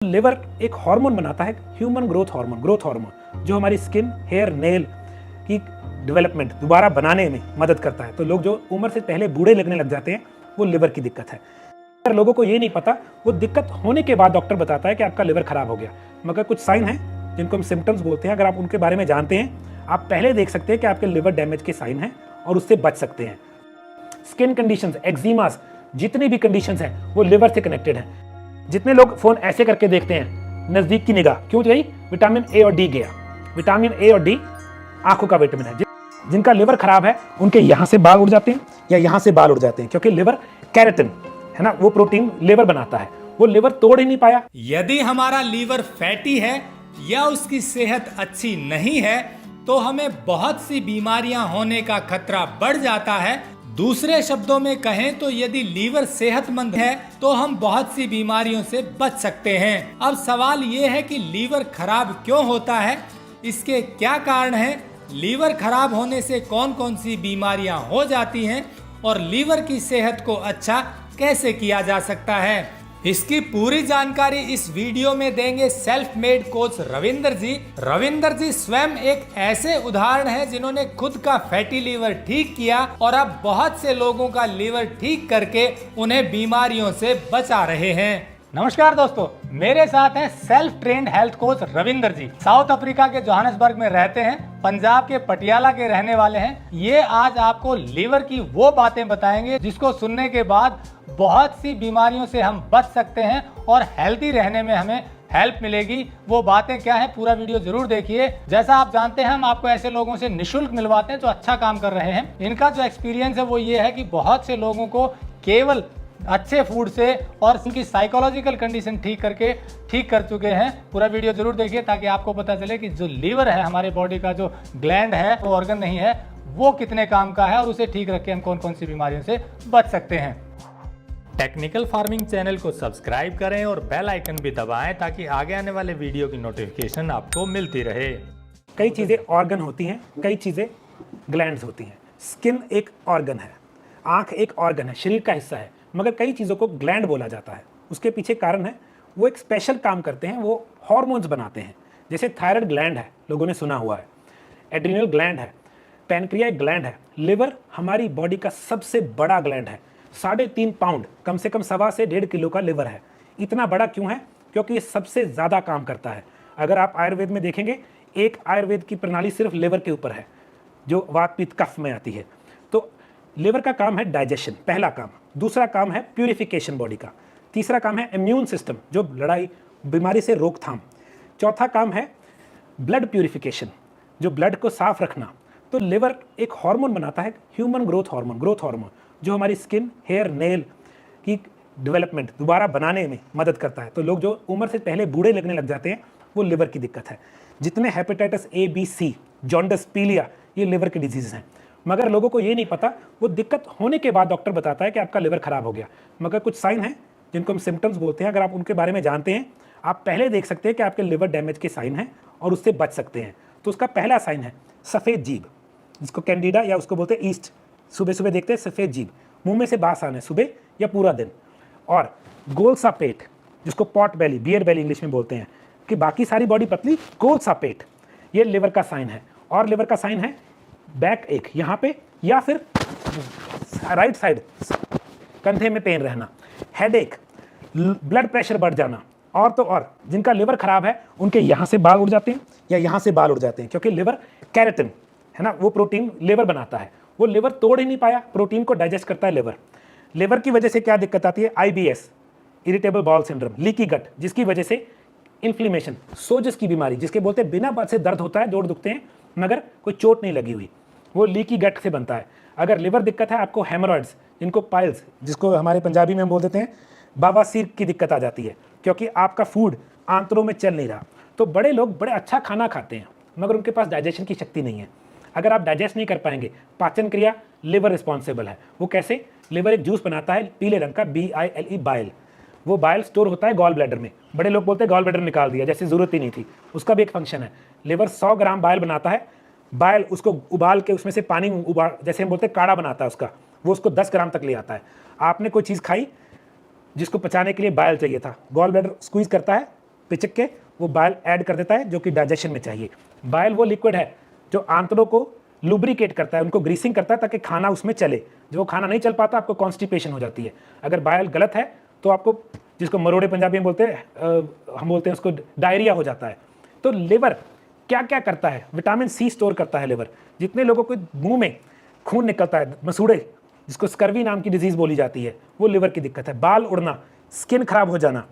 Liver एक hormone बनाता है, ह्यूमन ग्रोथ हार्मोन, जो हमारी स्किन, हेयर, नेल की डेवलपमेंट दोबारा बनाने में मदद करता है। तो लोग जो उम्र से पहले बूढ़े लगने लग जाते हैं, वो लिवर की दिक्कत है। अगर लोगों को ये नहीं पता, वो दिक्कत होने के बाद डॉक्टर बताता है कि आपका लिवर खराब हो गया। मगर कुछ साइन हैं जिनको हम सिम्टम्स बोलते हैं, अगर आप उनके बारे में जानते हैं, आप पहले देख सकते हैं कि आपके लिवर डैमेज के साइन हैं और उससे बच सकते हैं। स्किन कंडीशंस, एक्जिमास, जितनी भी कंडीशंस हैं वो लिवर से कनेक्टेड हैं। जितने लोग फोन ऐसे करके देखते हैं, नजदीक की निगाह क्यों गई? विटामिन ए और डी गया। विटामिन ए और डी आंखों का विटामिन है। जिनका लिवर खराब है उनके यहां से बाल उड़ जाते हैं या यहां से बाल उड़ जाते हैं, क्योंकि लिवर कैरेटिन है ना, वो प्रोटीन लिवर बनाता है, वो लिवर तोड़ ही नहीं पाया। यदि हमारा लीवर फैटी है या उसकी सेहत अच्छी नहीं है तो हमें बहुत सी बीमारियां होने का खतरा बढ़ जाता है। दूसरे शब्दों में कहें तो यदि लीवर सेहतमंद है तो हम बहुत सी बीमारियों से बच सकते हैं। अब सवाल ये है कि लीवर खराब क्यों होता है, इसके क्या कारण हैं, लीवर खराब होने से कौन कौन सी बीमारियां हो जाती हैं और लीवर की सेहत को अच्छा कैसे किया जा सकता है, इसकी पूरी जानकारी इस वीडियो में देंगे सेल्फ मेड कोच रविंदर जी। रविंदर जी स्वयं एक ऐसे उदाहरण हैं जिन्होंने खुद का फैटी लीवर ठीक किया और अब बहुत से लोगों का लीवर ठीक करके उन्हें बीमारियों से बचा रहे हैं। नमस्कार दोस्तों, मेरे साथ हैं self trained health coach Ravinder ji. South Africa के जोहान्सबर्ग में रहते हैं, पंजाब के पटियाला के रहने वाले हैं। ये आज आपको लीवर की वो बातें बताएंगे जिसको सुनने के बाद बहुत सी बीमारियों से हम बच सकते हैं और हेल्दी रहने में हमें हेल्प मिलेगी। वो बातें क्या है, पूरा वीडियो जरूर देखिए। जैसा आप जानते हैं, हम आपको ऐसे लोगों से निशुल्क मिलवाते हैं जो अच्छा काम कर रहे हैं। इनका जो एक्सपीरियंस है वो ये है कि बहुत से लोगों को केवल अच्छे फूड से और उनकी साइकोलॉजिकल कंडीशन ठीक कर चुके हैं। पूरा वीडियो जरूर देखिए ताकि आपको पता चले कि जो लीवर है, हमारे बॉडी का जो ग्लैंड है, वो ऑर्गन नहीं है, वो कितने काम का है और उसे ठीक रख के हम कौन कौन सी बीमारियों से बच सकते हैं। टेक्निकल फार्मिंग चैनल को सब्सक्राइब करें और बेल आइकन भी दबाएं ताकि आगे आने वाले वीडियो की नोटिफिकेशन आपको मिलती रहे। कई चीज़ें ऑर्गन होती हैं, कई चीज़ें ग्लैंड्स होती हैं। स्किन एक ऑर्गन है, आँख एक ऑर्गन है, शरीर का हिस्सा है, मगर कई चीज़ों को ग्लैंड बोला जाता है। उसके पीछे कारण है, वो एक स्पेशल काम करते हैं, वो हार्मोन्स बनाते हैं। जैसे थायराइड ग्लैंड है, लोगों ने सुना हुआ है, एड्रिनल ग्लैंड है, पैनक्रिया ग्लैंड है। लिवर हमारी बॉडी का सबसे बड़ा ग्लैंड है, 3.5 पाउंड, कम से कम 1.25 से 1.5 किलो का लिवर है। इतना बड़ा क्यों है? क्योंकि ये सबसे ज़्यादा काम करता है। अगर आप आयुर्वेद में देखेंगे, एक आयुर्वेद की प्रणाली सिर्फ लिवर के ऊपर है, जो वात पित्त कफ में आती है। तो लिवर का काम है डाइजेशन, पहला काम। दूसरा काम है प्यूरिफिकेशन बॉडी का। तीसरा काम है इम्यून सिस्टम, जो लड़ाई बीमारी से रोकथाम। चौथा काम है ब्लड प्यूरिफिकेशन, जो ब्लड को साफ रखना। तो लिवर एक हार्मोन बनाता है, ह्यूमन ग्रोथ हार्मोन, जो हमारी स्किन, हेयर, नेल की डेवलपमेंट दोबारा बनाने में मदद करता है। तो लोग जो उम्र से पहले बूढ़े लगने लग जाते हैं, वो लिवर की दिक्कत है। जितने hepatitis A, B, C, jaundice, पीलिया, ये लिवर के डिजीज हैं। मगर लोगों को ये नहीं पता, वो दिक्कत होने के बाद डॉक्टर बताता है कि आपका लिवर खराब हो गया। मगर कुछ साइन हैं जिनको हम सिम्टम्स बोलते हैं, अगर आप उनके बारे में जानते हैं, आप पहले देख सकते हैं कि आपके लिवर डैमेज के साइन हैं और उससे बच सकते हैं। तो उसका पहला साइन है सफ़ेद जीभ, जिसको कैंडिडा या उसको बोलते हैं ईस्ट। सुबह सुबह देखते हैं सफ़ेद जीभ, मुंह में से बास आने सुबह या पूरा दिन। और गोल सा पेट, जिसको पॉट बेली, बियर बेली इंग्लिश में बोलते हैं, कि बाकी सारी बॉडी पतली, गोल सा पेट, ये लिवर का साइन है। और लिवर का साइन है बैक एक यहाँ पे, या फिर राइट साइड कंधे में पेन रहना, हेडेक, ब्लड प्रेशर बढ़ जाना। और तो और जिनका लिवर खराब है उनके यहाँ से बाल उड़ जाते हैं या यहाँ से बाल उड़ जाते हैं, क्योंकि लिवर कैरेटिन है ना, वो प्रोटीन लिवर बनाता है, वो लिवर तोड़ ही नहीं पाया, प्रोटीन को डाइजेस्ट करता है लिवर। लिवर की वजह से क्या दिक्कत आती है? IBS, irritable bowel syndrome, leaky gut, जिसकी वजह से इन्फ्लेमेशन, सोजस की बीमारी, जिसके बोलते हैं बिना बात से दर्द होता है, जोड़ दुखते हैं मगर कोई चोट नहीं लगी हुई, वो लीकी गट से बनता है। अगर लिवर दिक्कत है आपको, हेमोरॉइड्स, जिनको पाइल्स, जिसको हमारे पंजाबी में हम बोल देते हैं बवासीर की दिक्कत आ जाती है, क्योंकि आपका फूड आंतों में चल नहीं रहा। तो बड़े लोग बड़े अच्छा खाना खाते हैं मगर उनके पास डाइजेशन की शक्ति नहीं है। अगर आप डाइजेस्ट नहीं कर पाएंगे, पाचन क्रिया लिवर रिस्पॉन्सिबल है। वो कैसे? लिवर एक जूस बनाता है पीले रंग का, BILE, बाइल। वो बाइल स्टोर होता है गॉल ब्लैडर में। बड़े लोग बोलते हैं गॉल ब्लैडर निकाल दिया, जैसे ज़रूरत ही नहीं थी। उसका भी एक फंक्शन है। लिवर 100 ग्राम बाइल बनाता है, बाइल उसको उबाल के उसमें से पानी उबाल, जैसे हम बोलते हैं काढ़ा बनाता है उसका, वो उसको 10 ग्राम तक ले आता है। आपने कोई चीज़ खाई जिसको पचाने के लिए बाइल चाहिए था, गॉल ब्लैडर स्क्वीज करता है, पिचक के वो बाइल ऐड कर देता है जो कि डाइजेशन में चाहिए। बाइल वो लिक्विड है जो आंतों को लुब्रिकेट करता है, उनको ग्रीसिंग करता है ताकि खाना उसमें चले। जो वो खाना नहीं चल पाता आपको कॉन्स्टिपेशन हो जाती है। अगर बाइल गलत है तो आपको, जिसको मरोड़े पंजाबी में बोलते हैं, हम बोलते हैं उसको डायरिया हो जाता है। तो लिवर क्या क्या करता है, विटामिन सी स्टोर करता है लिवर। जितने लोगों को मुंह में खून निकलता है, मसूड़े, जिसको स्कर्वी नाम की डिजीज बोली जाती है, वो लिवर की दिक्कत है। बाल उड़ना, स्किन खराब हो जाना,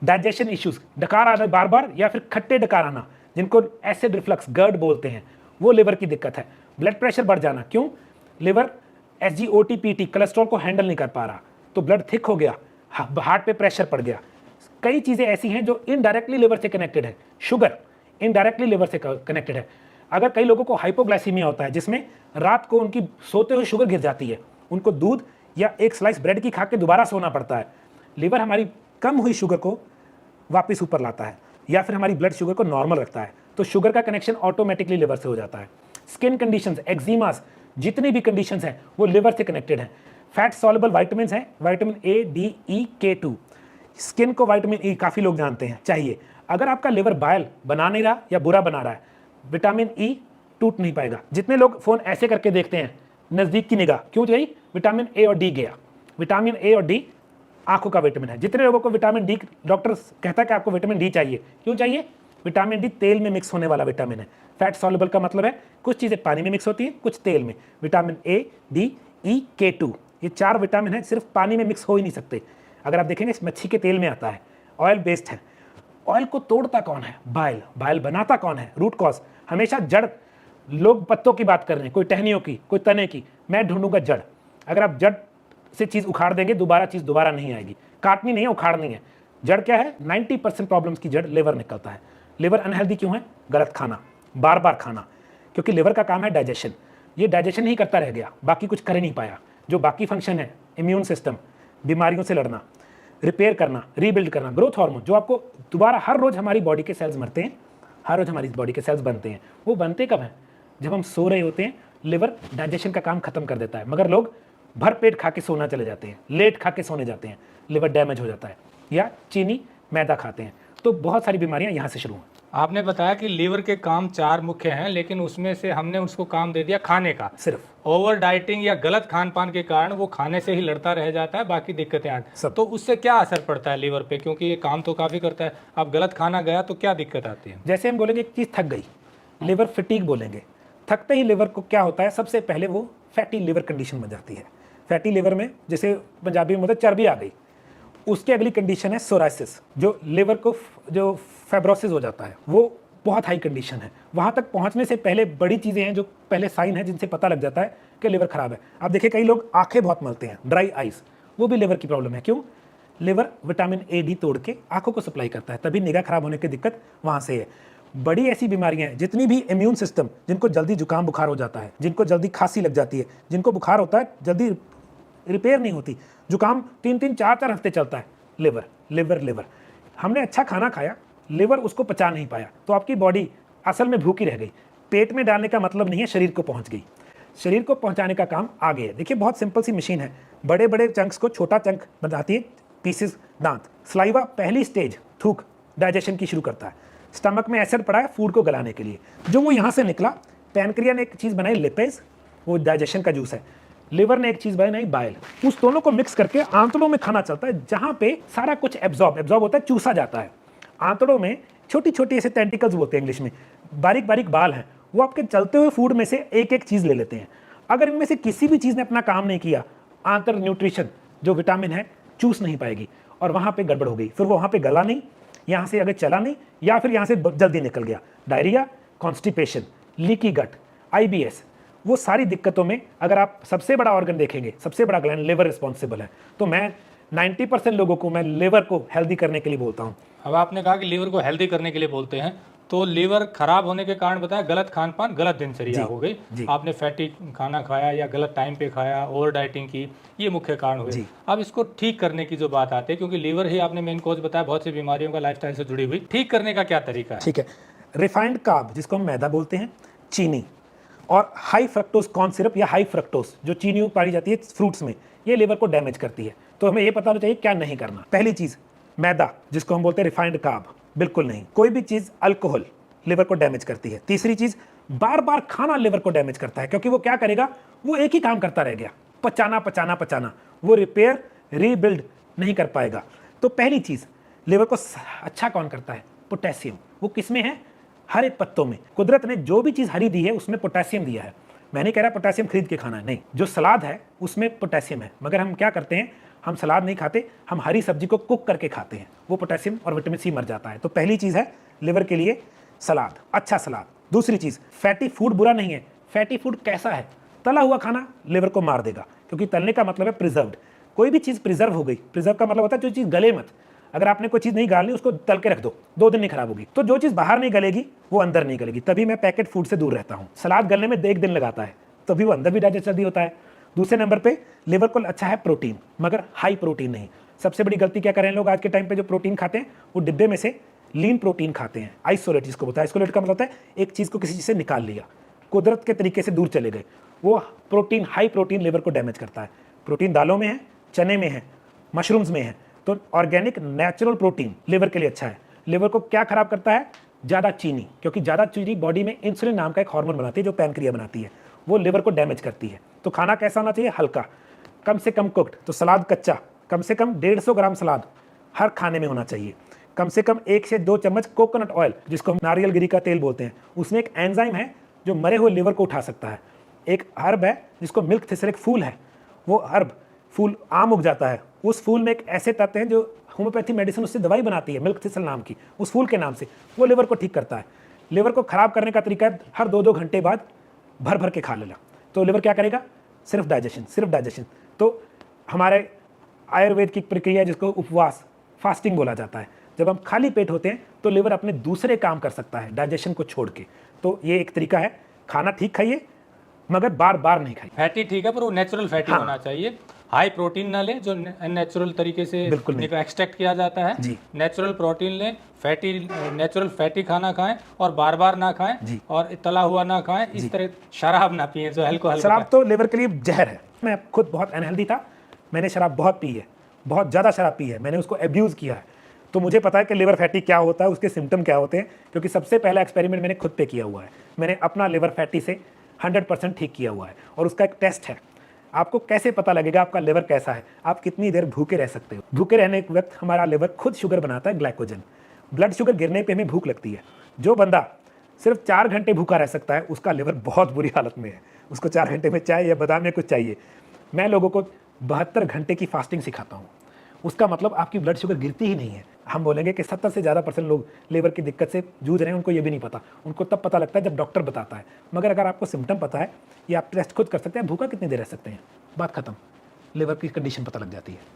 डाइजेशन इश्यूज, डकार आना बार बार या फिर खट्टे डकार आना, जिनको एसिड रिफ्लक्स GERD बोलते हैं, वो लिवर की दिक्कत है। ब्लड प्रेशर बढ़ जाना, क्यों? लिवर SGOT-PT कोलेस्ट्रॉल को हैंडल नहीं कर पा रहा, तो ब्लड थिक हो गया, हार्ट पे प्रेशर पड़ गया। कई चीज़ें ऐसी हैं जो इनडायरेक्टली लिवर से कनेक्टेड है। शुगर इनडायरेक्टली लिवर से कनेक्टेड है। अगर कई लोगों को हाइपोग्लाइसीमिया होता है, जिसमें रात को उनकी सोते हुए शुगर गिर जाती है, उनको दूध या एक स्लाइस ब्रेड की खा के दोबारा सोना पड़ता है। लिवर हमारी कम हुई शुगर को वापस ऊपर लाता है या फिर हमारी ब्लड शुगर को नॉर्मल रखता है। तो शुगर का कनेक्शन ऑटोमेटिकली लिवर से हो जाता है। स्किन कंडीशंस, एक्जिमास, जितनी भी कंडीशंस हैं वो लिवर से कनेक्टेड हैं। फैट सॉल्युबल वाइटामिन हैं, vitamin A, D, E, K2। Skin को विटामिन E काफ़ी लोग जानते हैं चाहिए। अगर आपका लिवर बाइल बना नहीं रहा या बुरा बना रहा है, विटामिन E टूट नहीं पाएगा। जितने लोग फ़ोन ऐसे करके देखते हैं, नज़दीक की निगाह क्यों गई? विटामिन A और D गया। विटामिन A और D आंखों का विटामिन है। जितने लोगों को विटामिन D, डॉक्टर कहता है कि आपको विटामिन D चाहिए, क्यों चाहिए? विटामिन D तेल में मिक्स होने वाला विटामिन है। फैट सॉल्युबल का मतलब है कुछ चीज़ें पानी में मिक्स होती हैं, कुछ तेल में। Vitamin A, D, E, K2, ये 4 विटामिन हैं, सिर्फ पानी में मिक्स हो ही नहीं सकते। अगर आप देखेंगे, इस मच्छी के तेल में आता है, ऑयल बेस्ड है। ऑयल को तोड़ता कौन है? बाइल। बाइल बनाता कौन है? Root cause. हमेशा जड़, लोग पत्तों की बात कर रहे हैं, कोई टहनियों की, कोई तने की, मैं ढूंढूंगा जड़। अगर आप जड़ से चीज़ उखाड़ देंगे, चीज़ दोबारा नहीं आएगी। काटनी नहीं है, उखाड़नी है। जड़ क्या है? 90% प्रॉब्लम्स की जड़ लिवर निकलता है। लिवर अनहेल्दी क्यों है? गलत खाना, बार बार खाना, क्योंकि लिवर का काम है डाइजेशन। ये डाइजेशन ही करता रह गया, बाकी कुछ कर ही नहीं पाया। जो बाकी फंक्शन है, इम्यून सिस्टम, बीमारियों से लड़ना, रिपेयर करना, रीबिल्ड करना, ग्रोथ हार्मोन, जो आपको दोबारा, हर रोज हमारी बॉडी के सेल्स मरते हैं, हर रोज हमारी बॉडी के सेल्स बनते हैं। वो बनते कब हैं? जब हम सो रहे होते हैं। लिवर डाइजेशन का काम खत्म कर देता है, मगर लोग भर पेट खा के सोना चले जाते हैं, लेट खा के सोने जाते हैं, लिवर डैमेज हो जाता है। या चीनी, मैदा खाते हैं, तो बहुत सारी बीमारियां यहाँ से शुरू हैं। आपने बताया कि लीवर के काम 4 मुख्य हैं, लेकिन उसमें से हमने उसको काम दे दिया खाने का। सिर्फ ओवर डाइटिंग या गलत खान पान के कारण वो खाने से ही लड़ता रह जाता है, बाकी दिक्कतें आती सब। तो उससे क्या असर पड़ता है लीवर पे? क्योंकि ये काम तो काफ़ी करता है, अब गलत खाना गया तो क्या दिक्कत आती है? जैसे हम बोलेंगे एक चीज़ थक गई, लिवर फिटीग बोलेंगे। थकते ही लिवर को क्या होता है? सबसे पहले वो फैटी लिवर कंडीशन बन जाती है। फैटी लिवर में, जैसे पंजाबी में मतलब चर्बी आ गई, उसकी अगली कंडीशन है सोराइसिस, जो लिवर को जो फाइब्रोसिस हो जाता है, वो बहुत हाई कंडीशन है। वहाँ तक पहुँचने से पहले बड़ी चीज़ें हैं जो पहले साइन है जिनसे पता लग जाता है कि लिवर खराब है। आप देखिए, कई लोग आंखें बहुत मलते हैं, ड्राई आइज, वो भी लिवर की प्रॉब्लम है। क्यों? लिवर विटामिन A, D तोड़ के आंखों को सप्लाई करता है, तभी निगाह खराब होने की दिक्कत वहाँ से है। बड़ी ऐसी बीमारियां हैं, जितनी भी इम्यून सिस्टम, जिनको जल्दी जुकाम बुखार हो जाता है, जिनको जल्दी खांसी लग जाती है, जिनको बुखार होता है जल्दी रिपेयर नहीं होती, जुकाम 3-3, 4-4 हफ्ते चलता है, लिवर लिवर लिवर। हमने अच्छा खाना खाया, लिवर उसको पचा नहीं पाया, तो आपकी बॉडी असल में भूखी रह गई। पेट में डालने का मतलब नहीं है शरीर को पहुंच गई, शरीर को पहुंचाने का काम आगे है। देखिए, बहुत सिंपल सी मशीन है, बड़े बड़े चंक्स को छोटा चंक बनाती है, पीसेस, दांत। स्लाइवा पहली स्टेज, थूक, डाइजेशन की शुरू करता है। स्टमक में एसिड पड़ा है फूड को गलाने के लिए, जो वो यहाँ से निकला, पैनक्रिया ने एक चीज़ बनाई लिपेज, वो डाइजेशन का जूस है। लिवर ने एक चीज़ बनाई बाइल, उस दोनों को मिक्स करके आंतड़ों में खाना चलता है, जहाँ पे सारा कुछ एब्जॉर्ब होता है, चूसा जाता है। आंतड़ों में छोटी छोटी ऐसे टेंटिकल्स बोलते हैं इंग्लिश में, बारीक बारीक बाल हैं, वो आपके चलते हुए फूड में से एक एक चीज़ ले लेते हैं। अगर इनमें से किसी भी चीज़ ने अपना काम नहीं किया, आंतर न्यूट्रिशन जो विटामिन है चूस नहीं पाएगी, और वहाँ पे गड़बड़ हो गई। फिर वो वहाँ पे गला नहीं, यहाँ से अगर चला नहीं, या फिर यहाँ से जल्दी निकल गया, diarrhoea, constipation, leaky gut, IBS, वो सारी दिक्कतों में अगर आप सबसे बड़ा ऑर्गन देखेंगे, सबसे बड़ा ग्लैंड लिवर रिस्पॉन्सिबल है। तो मैं 90% लोगों को मैं लिवर को हेल्दी करने के लिए बोलता हूँ। अब आपने कहा कि लीवर को हेल्दी करने के लिए बोलते हैं, तो लीवर खराब होने के कारण बताया गलत खान पान, गलत दिनचर्या हो गई, आपने फैटी खाना खाया या गलत टाइम पे खाया, ओवर डाइटिंग की, ये मुख्य कारण हुए। अब इसको ठीक करने की जो बात आती है, क्योंकि लीवर ही आपने मेन कॉज बताया बहुत सी बीमारियों का लाइफस्टाइल से जुड़ी हुई, ठीक करने का क्या तरीका है? ठीक है, रिफाइंड कार्ब जिसको हम मैदा बोलते हैं, चीनी, और हाई फ्रक्टोज कॉर्न सिरप या हाई फ्रक्टोज जो चीनी पाई जाती है फ्रूट्स में, ये लिवर को डैमेज करती है। तो हमें ये पता होना चाहिए क्या नहीं करना। पहली चीज़, मैदा जिसको हम बोलते हैं रिफाइंड कार्ब, बिल्कुल नहीं। कोई भी चीज़ अल्कोहल लिवर को डैमेज करती है। तीसरी चीज़, बार बार खाना लिवर को डैमेज करता है, क्योंकि वो क्या करेगा, वो एक ही काम करता रह गया, पचाना पचाना पचाना, वो रिपेयर रीबिल्ड नहीं कर पाएगा। तो पहली चीज़, लिवर को अच्छा कौन करता है? पोटेशियम। वो किस में है? हरे पत्तों में। कुदरत ने जो भी चीज़ हरी दी है उसमें पोटेशियम दिया है। मैं नहीं कह रहा पोटेशियम खरीद के खाना है, नहीं। जो सलाद है उसमें पोटेशियम है, मगर हम क्या करते हैं, हम सलाद नहीं खाते, हम हरी सब्जी को कुक करके खाते हैं, वो पोटेशियम और विटामिन सी मर जाता है। तो पहली चीज़ है लिवर के लिए सलाद, अच्छा सलाद। दूसरी चीज़, फैटी फूड बुरा नहीं है। फैटी फूड कैसा है? तला हुआ खाना लिवर को मार देगा, क्योंकि तलने का मतलब है प्रिजर्व्ड। कोई भी चीज़ प्रिजर्व हो गई, प्रिजर्व का मतलब होता है जो चीज़ गले मत। अगर आपने कोई चीज़ नहीं गालनी, उसको तल के रख दो, 2 दिन नहीं खराब होगी। तो जो चीज़ बाहर नहीं गलेगी वो अंदर नहीं गलेगी। तभी मैं पैकेट फूड से दूर रहता हूँ। सलाद गलने में 1 दिन लगाता है, तभी वो अंदर भी डाइजेस्ट जल्दी होता है। दूसरे नंबर पे लिवर को अच्छा है प्रोटीन, मगर हाई प्रोटीन नहीं। सबसे बड़ी गलती क्या कर रहे हैं लोग आज के टाइम पे, जो प्रोटीन खाते हैं वो डिब्बे में से लीन प्रोटीन खाते हैं। आइसोलेट जिसको बोलता है। आइसोलेट का मतलब होता है एक चीज़ को किसी चीज़ से निकाल लिया, कुदरत के तरीके से दूर चले गए। वो प्रोटीन, हाई प्रोटीन लिवर को डैमेज करता है। प्रोटीन दालों में है, चने में है, मशरूम्स में है। तो ऑर्गेनिक नेचुरल प्रोटीन लिवर के लिए अच्छा है। लिवर को क्या खराब करता है? ज़्यादा चीनी, क्योंकि ज़्यादा चीनी बॉडी में इंसुलिन नाम का एक हार्मोन बनाती है जो पैनक्रिया बनाती है, वो लिवर को डैमेज करती है। तो खाना कैसा होना चाहिए? हल्का, कम से कम कुक्ड। तो सलाद कच्चा, कम से कम 150 ग्राम सलाद हर खाने में होना चाहिए। कम से कम 1 से 2 चम्मच कोकोनट ऑयल, जिसको हम नारियल गिरी का तेल बोलते हैं, उसमें एक एंजाइम है जो मरे हुए लिवर को उठा सकता है। एक हर्ब है जिसको मिल्क थिसल, एक फूल है, वो हर्ब फूल आम उग जाता है, उस फूल में एक ऐसे तत्व हैं जो होम्योपैथी मेडिसिन उससे दवाई बनाती है, मिल्क थिसल नाम की, उस फूल के नाम से, वो लिवर को ठीक करता है। लिवर को खराब करने का तरीका है हर 2-2 घंटे बाद भर भर के खा लेना। तो लिवर क्या करेगा? सिर्फ डाइजेशन, सिर्फ डाइजेशन। तो हमारे आयुर्वेद की प्रक्रिया जिसको उपवास, फास्टिंग बोला जाता है, जब हम खाली पेट होते हैं तो लिवर अपने दूसरे काम कर सकता है डाइजेशन को छोड़ के। तो ये एक तरीका है, खाना ठीक खाइए मगर बार बार नहीं खाइए। फैटी ठीक है, पर वो नेचुरल फैटी होना चाहिए। हाई प्रोटीन ना लें जो नेचुरल तरीके से एक्सट्रैक्ट किया जाता है। नेचुरल प्रोटीन लें, नेचुरल फैटी खाना खाएं और बार बार ना खाएं, और तला हुआ ना खाएं। इस तरह शराब ना पिए जो अल्कोहल। शराब तो लिवर के लिए जहर है। मैं खुद बहुत अनहेल्दी था, मैंने शराब बहुत पी है, बहुत ज़्यादा शराब पी है, मैंने उसको एब्यूज़ किया है। तो मुझे पता है कि लिवर फैटी क्या होता है, उसके सिम्टम क्या होते हैं, क्योंकि सबसे पहला एक्सपेरिमेंट मैंने खुद पे किया हुआ है। मैंने अपना लिवर फैटी से 100% ठीक किया हुआ है, और उसका एक टेस्ट है। आपको कैसे पता लगेगा आपका लिवर कैसा है? आप कितनी देर भूखे रह सकते हो। भूखे रहने के वक्त हमारा लिवर खुद शुगर बनाता है, ग्लाइकोजन। ब्लड शुगर गिरने पे हमें भूख लगती है। जो बंदा सिर्फ 4 घंटे भूखा रह सकता है उसका लिवर बहुत बुरी हालत में है, उसको 4 घंटे में चाय या बादाम या कुछ चाहिए। मैं लोगों को 72 घंटे की फास्टिंग सिखाता हूँ। उसका मतलब आपकी ब्लड शुगर गिरती ही नहीं है। हम बोलेंगे कि 70 से ज़्यादा % लोग लिवर की दिक्कत से जूझ रहे हैं, उनको ये भी नहीं पता। उनको तब पता लगता है जब डॉक्टर बताता है। मगर अगर आपको सिम्टम पता है, या आप टेस्ट खुद कर सकते हैं, भूखा कितनी देर रह सकते हैं, बात खत्म, लिवर की कंडीशन पता लग जाती है।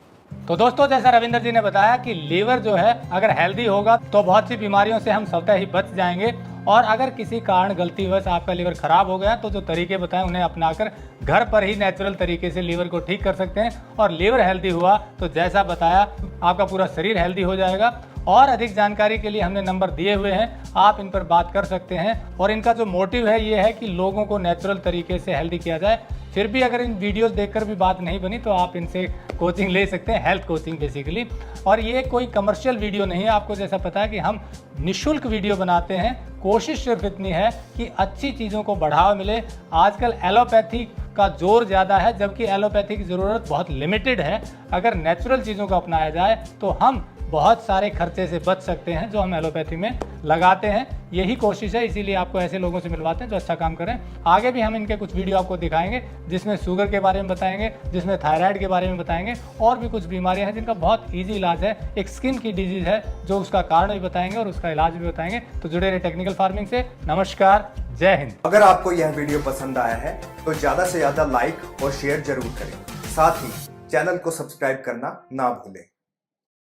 तो दोस्तों, जैसा रविंद्र जी ने बताया कि लीवर जो है अगर हेल्दी होगा तो बहुत सी बीमारियों से हम स्वतः ही बच जाएंगे। और अगर किसी कारण गलतीवश आपका लीवर खराब हो गया तो जो तरीके बताएं उन्हें अपनाकर घर पर ही नेचुरल तरीके से लीवर को ठीक कर सकते हैं। और लीवर हेल्दी हुआ तो जैसा बताया आपका पूरा शरीर हेल्दी हो जाएगा। और अधिक जानकारी के लिए हमने नंबर दिए हुए हैं, आप इन पर बात कर सकते हैं। और इनका जो मोटिव है ये है कि लोगों को नेचुरल तरीके से हेल्दी किया जाए। फिर भी अगर इन वीडियोस देखकर भी बात नहीं बनी तो आप इनसे कोचिंग ले सकते हैं, हेल्थ कोचिंग बेसिकली। और ये कोई कमर्शियल वीडियो नहीं है, आपको जैसा पता है कि हम निःशुल्क वीडियो बनाते हैं। कोशिश सिर्फ इतनी है कि अच्छी चीज़ों को बढ़ावा मिले। आजकल एलोपैथी का जोर ज़्यादा है, जबकि एलोपैथी की ज़रूरत बहुत लिमिटेड है। अगर नेचुरल चीज़ों को अपनाया जाए तो हम बहुत सारे खर्चे से बच सकते हैं जो हम एलोपैथी में लगाते हैं। यही कोशिश है, इसीलिए आपको ऐसे लोगों से मिलवाते हैं जो अच्छा काम करें। आगे भी हम इनके कुछ वीडियो आपको दिखाएंगे जिसमें शुगर के बारे में बताएंगे, जिसमें थायराइड के बारे में बताएंगे, और भी कुछ बीमारियां हैं जिनका बहुत ईजी इलाज है। एक स्किन की डिजीज़ है जो उसका कारण भी बताएंगे और उसका इलाज भी बताएंगे। तो जुड़े रहे टेक्निकल फार्मिंग से। नमस्कार, जय हिंद। अगर आपको यह वीडियो पसंद आया है तो ज़्यादा से ज़्यादा लाइक और शेयर जरूर करें। साथ ही चैनल को सब्सक्राइब करना ना भूलें।